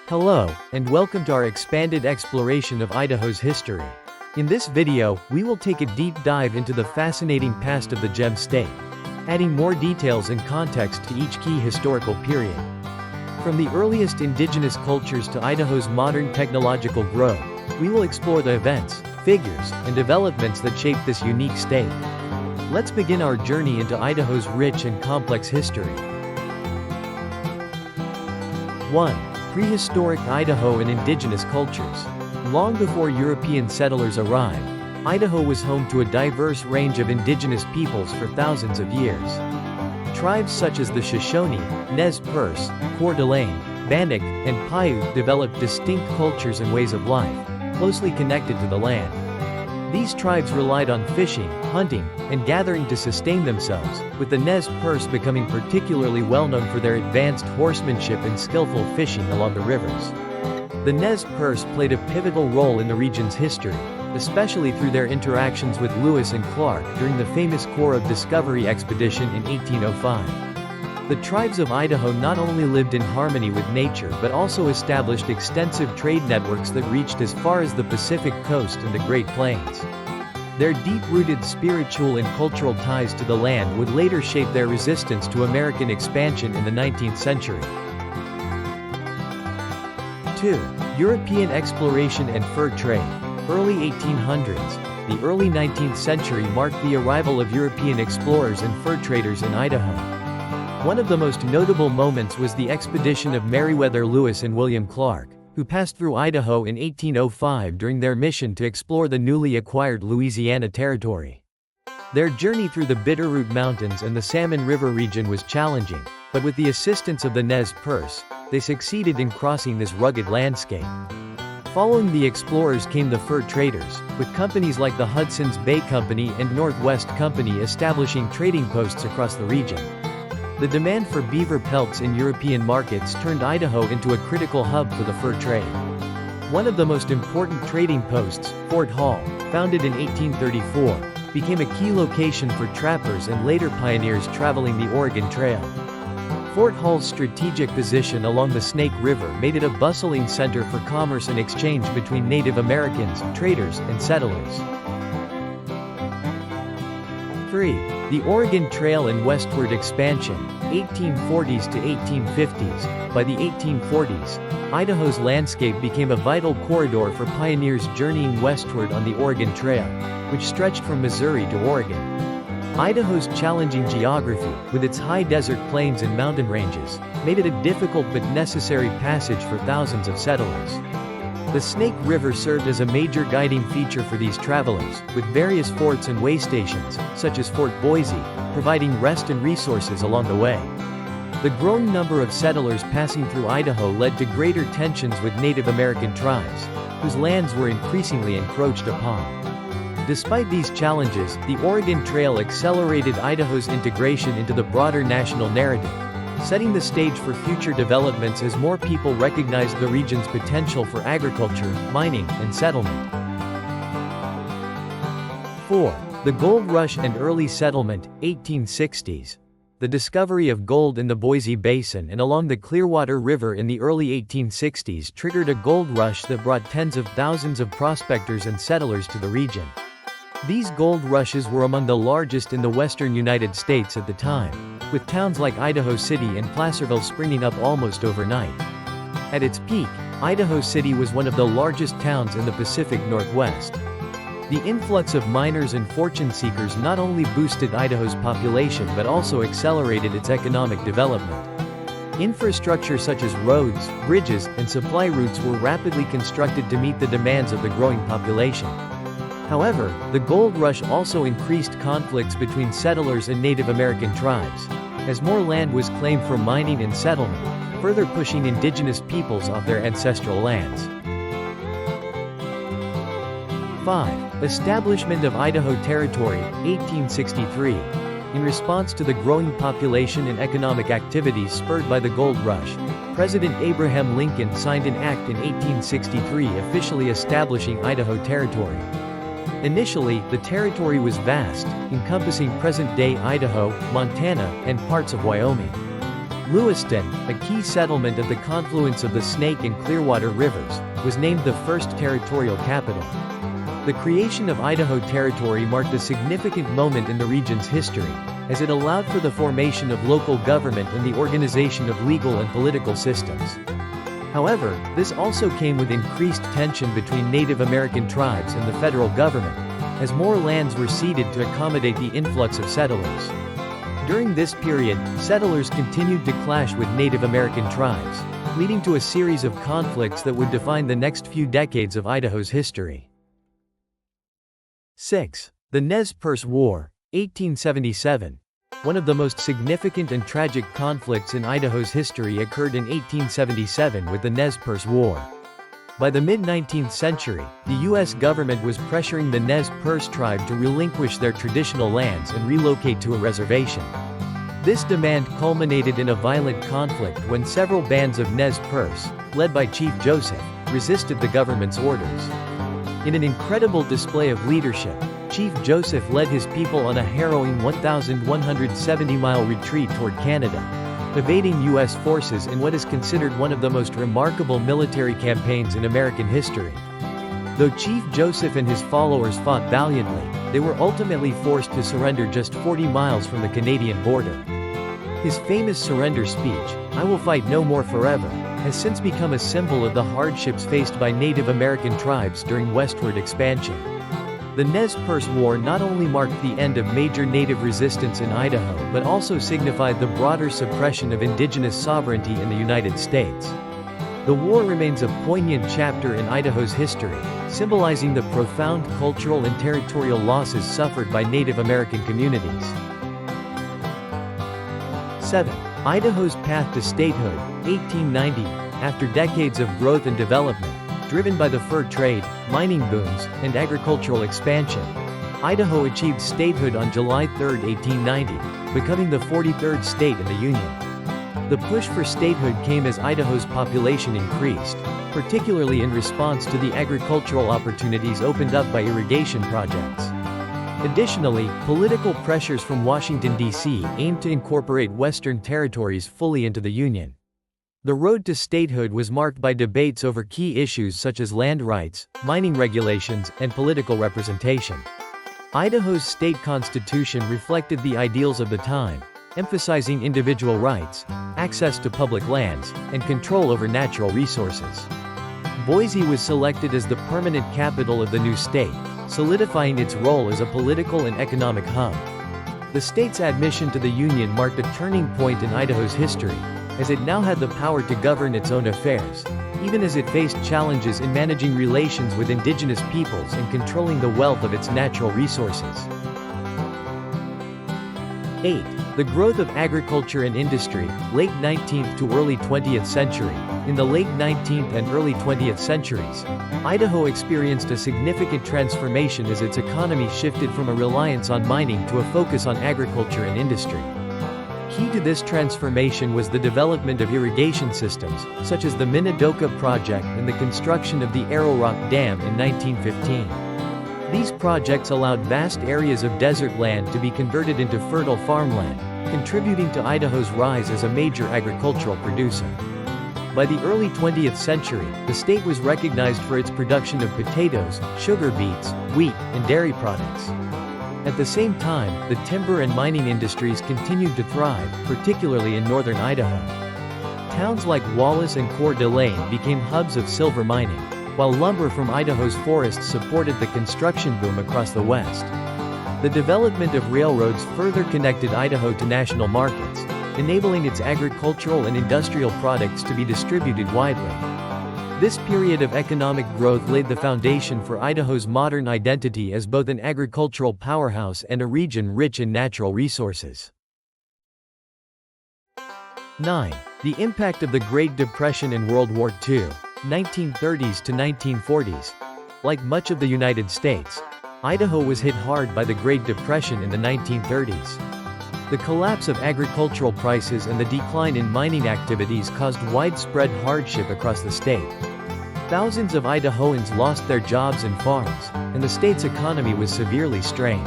Hello, and welcome to our expanded exploration of Idaho's history. In this video, we will take a deep dive into the fascinating past of the Gem State, adding more details and context to each key historical period. From the earliest indigenous cultures to Idaho's modern technological growth, we will explore the events, figures, and developments that shaped this unique state. Let's begin our journey into Idaho's rich and complex history. 1. Prehistoric Idaho and indigenous cultures. Long before European settlers arrived, Idaho was home to a diverse range of indigenous peoples for thousands of years. Tribes such as the Shoshone, Nez Perce, Coeur d'Alene, Bannock, and Paiute developed distinct cultures and ways of life, closely connected to the land. These tribes relied on fishing, hunting, and gathering to sustain themselves, with the Nez Perce becoming particularly well known for their advanced horsemanship and skillful fishing along the rivers. The Nez Perce played a pivotal role in the region's history, especially through their interactions with Lewis and Clark during the famous Corps of Discovery expedition in 1805. The tribes of Idaho not only lived in harmony with nature but also established extensive trade networks that reached as far as the Pacific coast and the Great Plains. Their deep-rooted spiritual and cultural ties to the land would later shape their resistance to American expansion in the 19th century. 2. European exploration and fur trade. Early 1800s. The early 19th century marked the arrival of European explorers and fur traders in Idaho. One of the most notable moments was the expedition of Meriwether Lewis and William Clark, who passed through Idaho in 1805 during their mission to explore the newly acquired Louisiana Territory. Their journey through the Bitterroot Mountains and the Salmon River region was challenging, but with the assistance of the Nez Perce, they succeeded in crossing this rugged landscape. Following the explorers came the fur traders, with companies like the Hudson's Bay Company and Northwest Company establishing trading posts across the region. The demand for beaver pelts in European markets turned Idaho into a critical hub for the fur trade. One of the most important trading posts, Fort Hall, founded in 1834, became a key location for trappers and later pioneers traveling the Oregon Trail. Fort Hall's strategic position along the Snake River made it a bustling center for commerce and exchange between Native Americans, traders, and settlers. 3. The Oregon Trail and westward expansion, 1840s to 1850s. By the 1840s, Idaho's landscape became a vital corridor for pioneers journeying westward on the Oregon Trail, which stretched from Missouri to Oregon. Idaho's challenging geography, with its high desert plains and mountain ranges, made it a difficult but necessary passage for thousands of settlers. The Snake River served as a major guiding feature for these travelers, with various forts and way stations, such as Fort Boise, providing rest and resources along the way. The growing number of settlers passing through Idaho led to greater tensions with Native American tribes, whose lands were increasingly encroached upon. Despite these challenges, the Oregon Trail accelerated Idaho's integration into the broader national narrative, setting the stage for future developments as more people recognized the region's potential for agriculture, mining, and settlement. 4. The Gold Rush and Early Settlement, 1860s. The discovery of gold in the Boise Basin and along the Clearwater River in the early 1860s triggered a gold rush that brought tens of thousands of prospectors and settlers to the region. These gold rushes were among the largest in the western United States at the time, with towns like Idaho City and Placerville springing up almost overnight. At its peak, Idaho City was one of the largest towns in the Pacific Northwest. The influx of miners and fortune seekers not only boosted Idaho's population but also accelerated its economic development. Infrastructure such as roads, bridges, and supply routes were rapidly constructed to meet the demands of the growing population. However, the gold rush also increased conflicts between settlers and Native American tribes, as more land was claimed for mining and settlement, further pushing indigenous peoples off their ancestral lands. 5. Establishment of Idaho Territory, 1863. In response to the growing population and economic activities spurred by the gold rush, President Abraham Lincoln signed an act in 1863 officially establishing Idaho Territory. Initially, the territory was vast, encompassing present-day Idaho, Montana, and parts of Wyoming. Lewiston, a key settlement at the confluence of the Snake and Clearwater rivers, was named the first territorial capital. The creation of Idaho Territory marked a significant moment in the region's history, as it allowed for the formation of local government and the organization of legal and political systems. However, this also came with increased tension between Native American tribes and the federal government, as more lands were ceded to accommodate the influx of settlers. During this period, settlers continued to clash with Native American tribes, leading to a series of conflicts that would define the next few decades of Idaho's history. 6. The Nez Perce War, 1877. One of the most significant and tragic conflicts in Idaho's history occurred in 1877 with the Nez Perce War. By the mid-19th century, the U.S. government was pressuring the Nez Perce tribe to relinquish their traditional lands and relocate to a reservation. This demand culminated in a violent conflict when several bands of Nez Perce, led by Chief Joseph, resisted the government's orders. In an incredible display of leadership, Chief Joseph led his people on a harrowing 1,170-mile retreat toward Canada, evading U.S. forces in what is considered one of the most remarkable military campaigns in American history. Though Chief Joseph and his followers fought valiantly, they were ultimately forced to surrender just 40 miles from the Canadian border. His famous surrender speech, "I will fight no more forever," has since become a symbol of the hardships faced by Native American tribes during westward expansion. The Nez Perce War not only marked the end of major Native resistance in Idaho but also signified the broader suppression of Indigenous sovereignty in the United States. The war remains a poignant chapter in Idaho's history, symbolizing the profound cultural and territorial losses suffered by Native American communities. 7. Idaho's path to statehood, 1890. After decades of growth and development, driven by the fur trade, mining booms, and agricultural expansion, Idaho achieved statehood on July 3, 1890, becoming the 43rd state in the Union. The push for statehood came as Idaho's population increased, particularly in response to the agricultural opportunities opened up by irrigation projects. Additionally, political pressures from Washington, D.C. aimed to incorporate Western territories fully into the Union. The road to statehood was marked by debates over key issues such as land rights, mining regulations, and political representation. Idaho's state constitution reflected the ideals of the time, emphasizing individual rights, access to public lands, and control over natural resources. Boise was selected as the permanent capital of the new state, solidifying its role as a political and economic hub. The state's admission to the Union marked a turning point in Idaho's history, as it now had the power to govern its own affairs, even as it faced challenges in managing relations with Indigenous peoples and controlling the wealth of its natural resources. 8. The growth of agriculture and industry, late 19th to early 20th century. In the late 19th and early 20th centuries, Idaho experienced a significant transformation as its economy shifted from a reliance on mining to a focus on agriculture and industry. Key to this transformation was the development of irrigation systems, such as the Minidoka Project and the construction of the Arrow Rock Dam in 1915. These projects allowed vast areas of desert land to be converted into fertile farmland, contributing to Idaho's rise as a major agricultural producer. By the early 20th century, the state was recognized for its production of potatoes, sugar beets, wheat, and dairy products. At the same time, the timber and mining industries continued to thrive, particularly in northern Idaho. Towns like Wallace and Coeur d'Alene became hubs of silver mining, while lumber from Idaho's forests supported the construction boom across the west. The development of railroads further connected Idaho to national markets, enabling its agricultural and industrial products to be distributed widely. This period of economic growth laid the foundation for Idaho's modern identity as both an agricultural powerhouse and a region rich in natural resources. 9. The impact of the Great Depression and World War II, 1930s to 1940s. Like much of the United States, Idaho was hit hard by the Great Depression in the 1930s. The collapse of agricultural prices and the decline in mining activities caused widespread hardship across the state. Thousands of Idahoans lost their jobs and farms, and the state's economy was severely strained.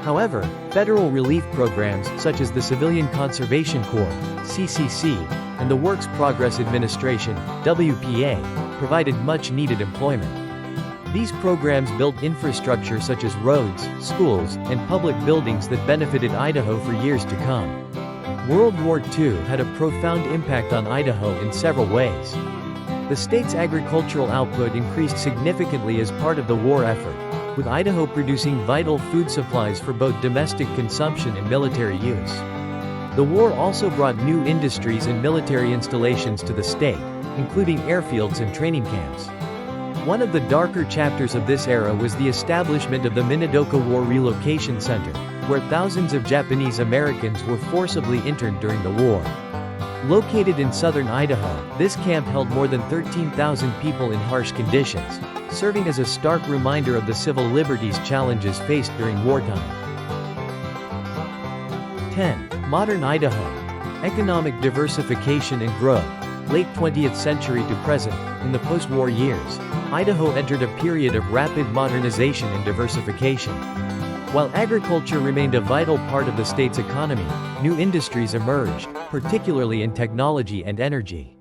However, federal relief programs such as the Civilian Conservation Corps, CCC, and the Works Progress Administration, WPA, provided much-needed employment. These programs built infrastructure such as roads, schools, and public buildings that benefited Idaho for years to come. World War II had a profound impact on Idaho in several ways. The state's agricultural output increased significantly as part of the war effort, with Idaho producing vital food supplies for both domestic consumption and military use. The war also brought new industries and military installations to the state, including airfields and training camps. One of the darker chapters of this era was the establishment of the Minidoka War Relocation Center, where thousands of Japanese Americans were forcibly interned during the war. Located in southern Idaho, this camp held more than 13,000 people in harsh conditions, serving as a stark reminder of the civil liberties challenges faced during wartime. 10. Modern Idaho. Economic diversification and growth. Late 20th century to present, in the post-war years, Idaho entered a period of rapid modernization and diversification. While agriculture remained a vital part of the state's economy, new industries emerged, particularly in technology and energy.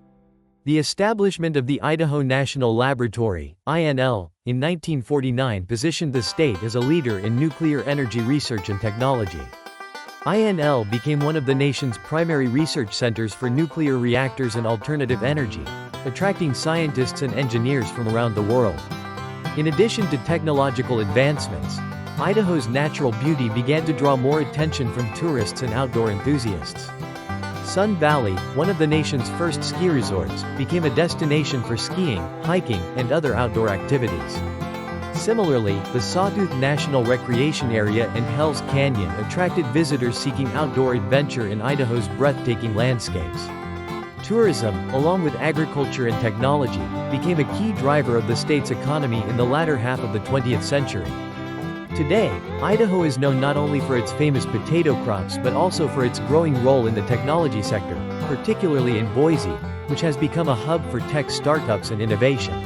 The establishment of the Idaho National Laboratory, INL, in 1949 positioned the state as a leader in nuclear energy research and technology. INL became one of the nation's primary research centers for nuclear reactors and alternative energy, attracting scientists and engineers from around the world. In addition to technological advancements, Idaho's natural beauty began to draw more attention from tourists and outdoor enthusiasts. Sun Valley, one of the nation's first ski resorts, became a destination for skiing, hiking, and other outdoor activities. Similarly, the Sawtooth National Recreation Area and Hell's Canyon attracted visitors seeking outdoor adventure in Idaho's breathtaking landscapes. Tourism, along with agriculture and technology, became a key driver of the state's economy in the latter half of the 20th century. Today, Idaho is known not only for its famous potato crops but also for its growing role in the technology sector, particularly in Boise, which has become a hub for tech startups and innovation.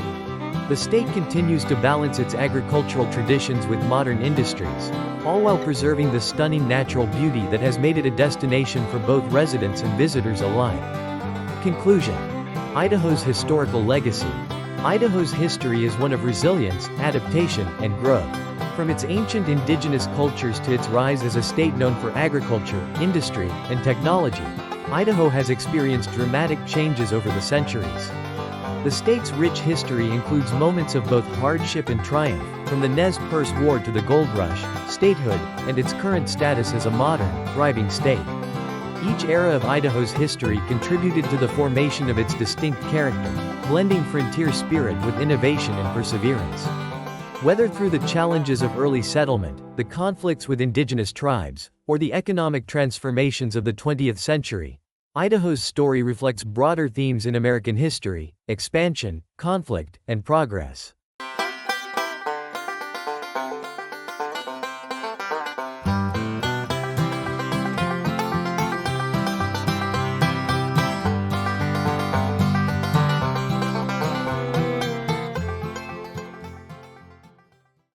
The state continues to balance its agricultural traditions with modern industries, all while preserving the stunning natural beauty that has made it a destination for both residents and visitors alike. Conclusion. Idaho's historical legacy. Idaho's history is one of resilience, adaptation, and growth. From its ancient indigenous cultures to its rise as a state known for agriculture, industry, and technology, Idaho has experienced dramatic changes over the centuries. The state's rich history includes moments of both hardship and triumph, from the Nez Perce War to the Gold Rush, statehood, and its current status as a modern, thriving state. Each era of Idaho's history contributed to the formation of its distinct character, blending frontier spirit with innovation and perseverance. Whether through the challenges of early settlement, the conflicts with indigenous tribes, or the economic transformations of the 20th century, Idaho's story reflects broader themes in American history: expansion, conflict, and progress.